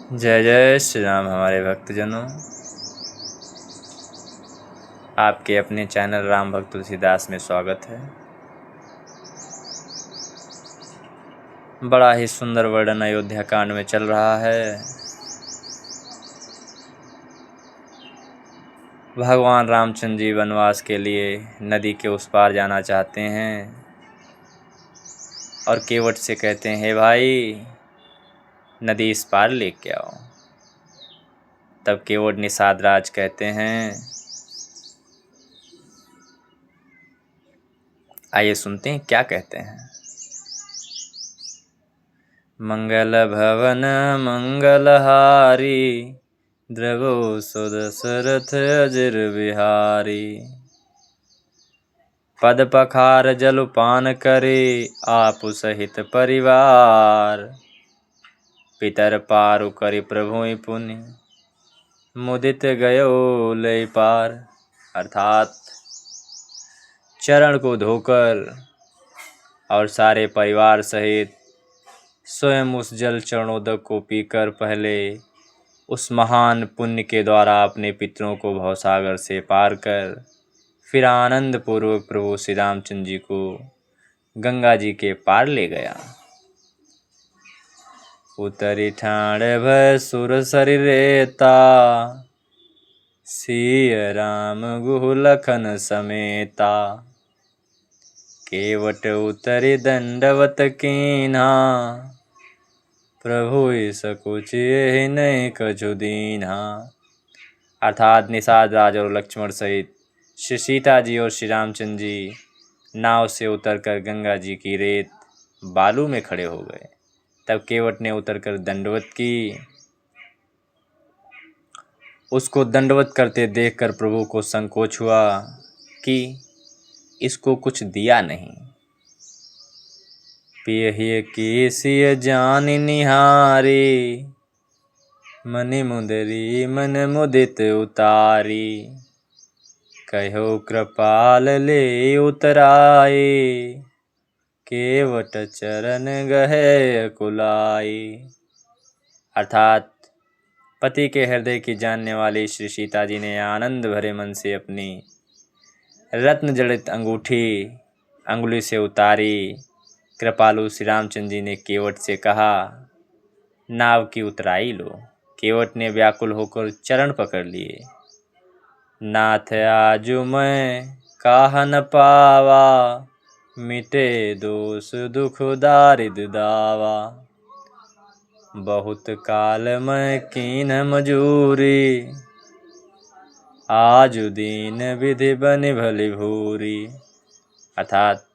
जय जय श्री राम हमारे भक्तजनों। आपके अपने चैनल राम भक्त तुलसीदास में स्वागत है। बड़ा ही सुंदर वर्णन अयोध्या कांड में चल रहा है। भगवान रामचंद्र जी वनवास के लिए नदी के उस पार जाना चाहते हैं और केवट से कहते हैं, हे भाई नदी इस पार लेके आओ। तब केवट निषाद राज कहते हैं, आइए सुनते हैं क्या कहते हैं। मंगल भवन मंगलहारी, द्रवो सुदशरथ अजिर बिहारी। पद पखार जलपान करे, आपु सहित परिवार। पितर पारु करि प्रभुइ पुनि, मुदित गयो लय पार। अर्थात चरण को धोकर और सारे परिवार सहित स्वयं उस जल चरणोदक को पीकर पहले उस महान पुण्य के द्वारा अपने पितरों को भवसागर से पार कर फिर आनंद पूर्वक प्रभु श्री रामचंद्र जी को गंगा जी के पार ले गया। उतरी ठाण भय सुर सरि रेता, सिय राम गुहु लखन समेता। केवट उतरि दंडवत कीन्हा, प्रभु सकुचिए नहीं कछु दीन्हा। अर्थात निषाद राज और लक्ष्मण सहित श्री सीता जी और श्री रामचंद्र जी नाव से उतरकर गंगा जी की रेत बालू में खड़े हो गए। तब केवट ने उतरकर दंडवत की। उसको दंडवत करते देखकर प्रभु को संकोच हुआ कि इसको कुछ दिया नहीं। पियहिए की सिय जान निहारी, मनि मुदरी मन मुदित उतारी। कहो कृपाल ले उतराए, केवट चरण गहे अकुलाई। अर्थात पति के हृदय की जानने वाली श्री सीता जी ने आनंद भरे मन से अपनी रत्न जड़ित अंगुली से उतारी। कृपालु श्री रामचंद्र जी ने केवट से कहा, नाव की उतराई लो। केवट ने व्याकुल होकर चरण पकड़ लिए। नाथ आजु मैं काह न पावा, मिटे दोष दुख दारिद दावा। बहुत काल मैं कीन मजूरी, आजु दीन विधि बनि भली भूरी। अर्थात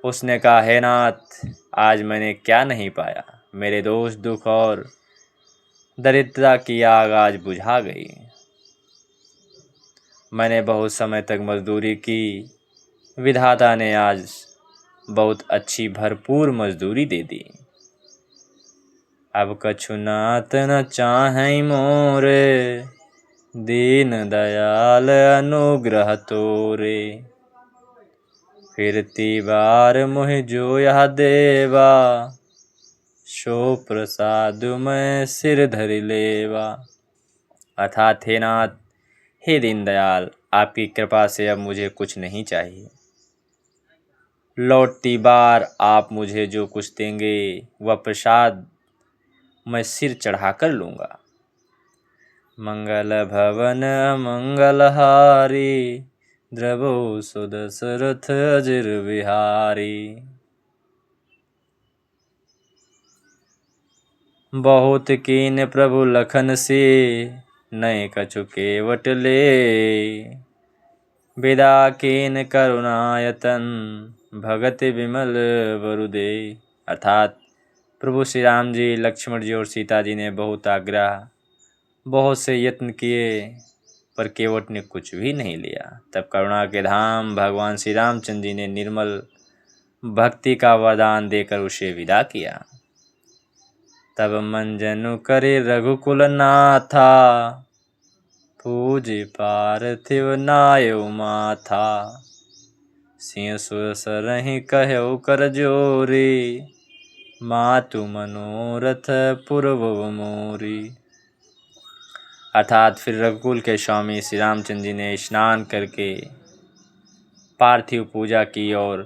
उसने कहा, हे नाथ आज मैंने क्या नहीं पाया, मेरे दोष दुख और दरिद्रता की आग आज बुझा गई। मैंने बहुत समय तक मजदूरी की, विधाता ने आज बहुत अच्छी भरपूर मजदूरी दे दी। अब कछु नाथ न चाहै मोरे, दीन दयाल अनुग्रह तोरे। फिरती बार मोहि जो यह देवा, सो प्रसाद मैं सिर धरि लेवा। अर्थात हे नाथ, हे दीनदयाल, आपकी कृपा से अब मुझे कुछ नहीं चाहिए। लौटती बार आप मुझे जो कुछ देंगे वह प्रसाद मैं सिर चढ़ाकर लूँगा। मंगल भवन मंगलहारी, द्रवो सुदशरथ अजिर बिहारी। बहुत कीन प्रभु लखन से, नहीं कछु केवट ले। विदा कीन करुणायतन, भगत विमल वरुदे। अर्थात प्रभु श्री राम जी, लक्ष्मण जी और सीता जी ने बहुत आग्रह, बहुत से यत्न किए, पर केवट ने कुछ भी नहीं लिया। तब करुणा के धाम भगवान श्री रामचंद्र जी ने निर्मल भक्ति का वरदान देकर उसे विदा किया। तब मंजनु करे रघुकुल नाथा, पूज पार्थिव नायो माथा। सिंह सुर सरहि कहो कर जोरी, मातु मनोरथ पूर्व मोरी। अर्थात फिर रघुकुल के स्वामी श्री रामचंद्र जी ने स्नान करके पार्थिव पूजा की और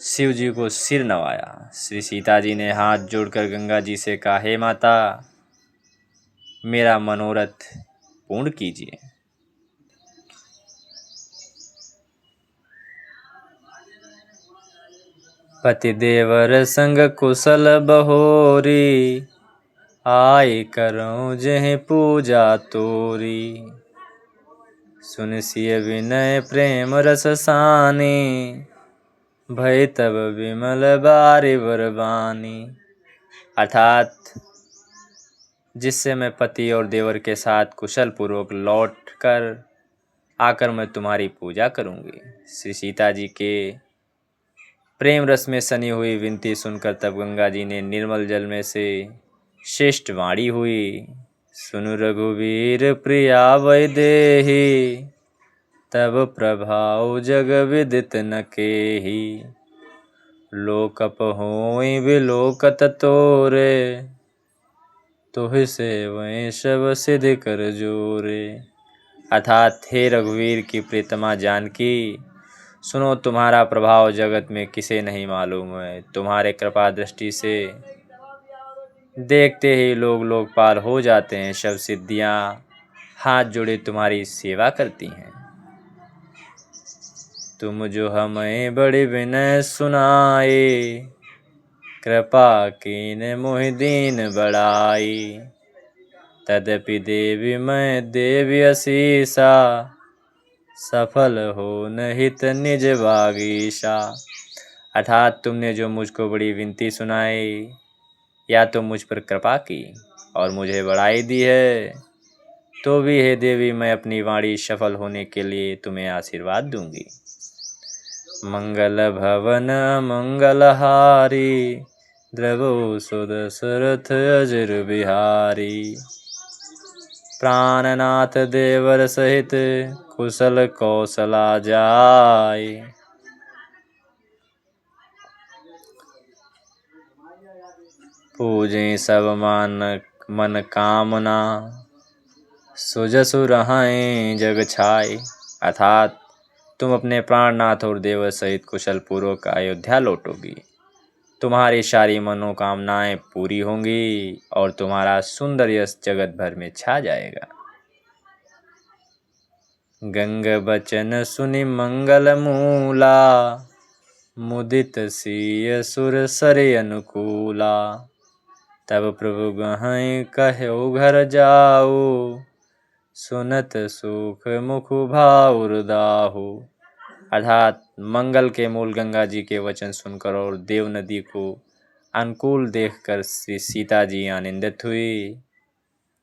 शिव जी को सिर नवाया। श्री सीता जी ने हाथ जोड़कर गंगा जी से कहा, हे माता, मेरा मनोरथ पूर्ण कीजिए। पति देवर संग कुशल बहोरी, आय करो जह पूजा तोरी। सुन सिय विनय प्रेम रस सानी, भय तब विमल बारि बरबानी। अर्थात जिससे मैं पति और देवर के साथ कुशल पूर्वक लौट कर आकर मैं तुम्हारी पूजा करूंगी। श्री सीता जी के प्रेम रस में सनी हुई विनती सुनकर तब गंगा जी ने निर्मल जल में से श्रेष्ठ वाणी हुई, सुनु रघुवीर प्रिया वैदेही, तब प्रभाव जग विदित न केही। लोकप होई विलोकत तोरे, तुहि सेवै सब सिद्धि कर जोरे। अर्थात हे रघुवीर की प्रियतमा जानकी, सुनो, तुम्हारा प्रभाव जगत में किसे नहीं मालूम है। तुम्हारे कृपा दृष्टि से देखते ही लोग लोकपाल हो जाते हैं। सब सिद्धियां हाथ जोड़े तुम्हारी सेवा करती हैं। तुम जो हमें बड़ी विनय सुनाए, कृपा कीन मोहि दीन बड़ाई। तदपि देवी मैं देवी असीसा, सफल हो नहित निज बागीशा। अर्थात तुमने जो मुझको बड़ी विनती सुनाई या तो मुझ पर कृपा की और मुझे बड़ाई दी है, तो भी हे देवी, मैं अपनी वाणी सफल होने के लिए तुम्हें आशीर्वाद दूंगी। मंगल भवन मंगलहारी, द्रवो सुदशरथ अजर बिहारी। प्राणनाथ देवर सहित कुशल कौशला जाय, पूजे सब मन कामना, सुजसु रहें जग छाय। अर्थात तुम अपने प्राणनाथ और देवर सहित कुशल पूर्वक अयोध्या लौटोगी, तुम्हारी सारी मनोकामनाएं पूरी होंगी और तुम्हारा सुंदर यश जगत भर में छा जाएगा। गंग बचन सुनि मंगल मूला, मुदित सिय सुर सरे अनुकूला। तब प्रभु गहै कह्यो घर जाऊ, सुनत सुख मुख भाउर दाहु। अर्थात मंगल के मूल गंगा जी के वचन सुनकर और देव नदी को अनुकूल देखकर श्री सीता जी आनंदित हुई।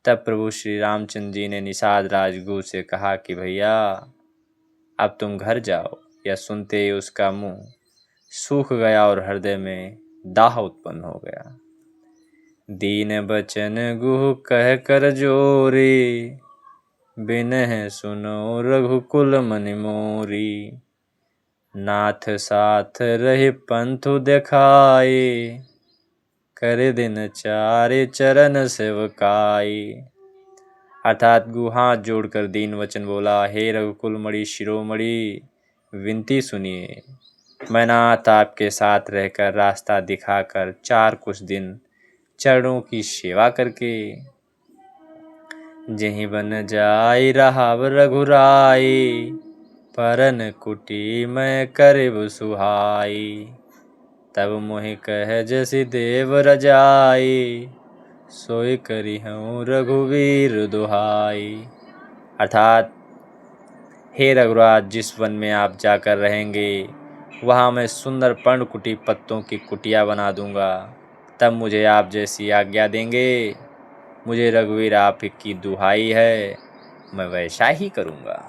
तब प्रभु श्री रामचंद्र जी ने निषाद राजगुरु से कहा कि भैया, अब तुम घर जाओ। यह सुनते ही उसका मुंह सूख गया और हृदय में दाह उत्पन्न हो गया। दीन बचन गुह कह कर जोरी, बिनह सुनो रघुकुल मनि मोरी। नाथ साथ रहि पंथु देखाई, कर दिन चारि चरण सेवकाई। अर्थात गुहाथ जोड़कर दीन वचन बोला, हे रघुकुल मणि शिरोमणि, विनती सुनिए। मैं नाथ आपके साथ रहकर रास्ता दिखाकर चार कुछ दिन चरणों की सेवा करके जहीं बन जाई रहाव रघुराई, परन कुटी मैं करिब सुहाई। तब मोहि कह जसि देव रजाई, सोई करी हूँ रघुवीर दुहाई। अर्थात हे रघुराज, जिस वन में आप जाकर रहेंगे वहाँ मैं सुंदर पर्णकुटी पत्तों की कुटिया बना दूंगा। तब मुझे आप जैसी आज्ञा देंगे। मुझे रघुवीर आप की दुहाई है, मैं वैसा ही करूँगा।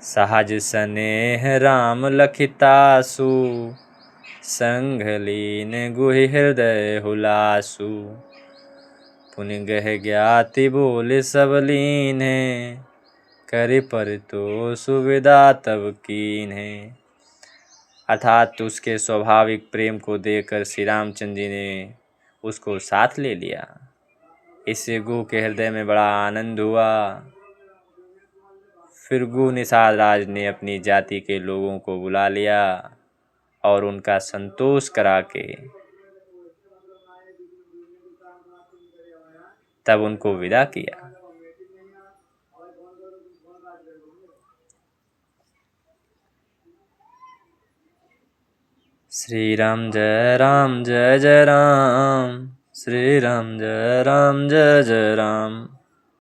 सहज स्नेह राम लखितासु, संग लीन गुहि हृदय हुलासु। पुनि गह ज्ञाति बोले सब लीन्हे, करि परितोषु विदा तब कीन्हे। अर्थात उसके स्वाभाविक प्रेम को देखकर श्री रामचंद्र जी ने उसको साथ ले लिया। इससे गु के हृदय में बड़ा आनंद हुआ। फिर गु निषाद राज ने अपनी जाति के लोगों को बुला लिया और उनका संतोष करा के तब उनको विदा किया। श्री राम जय जय राम, श्री राम जय जय राम।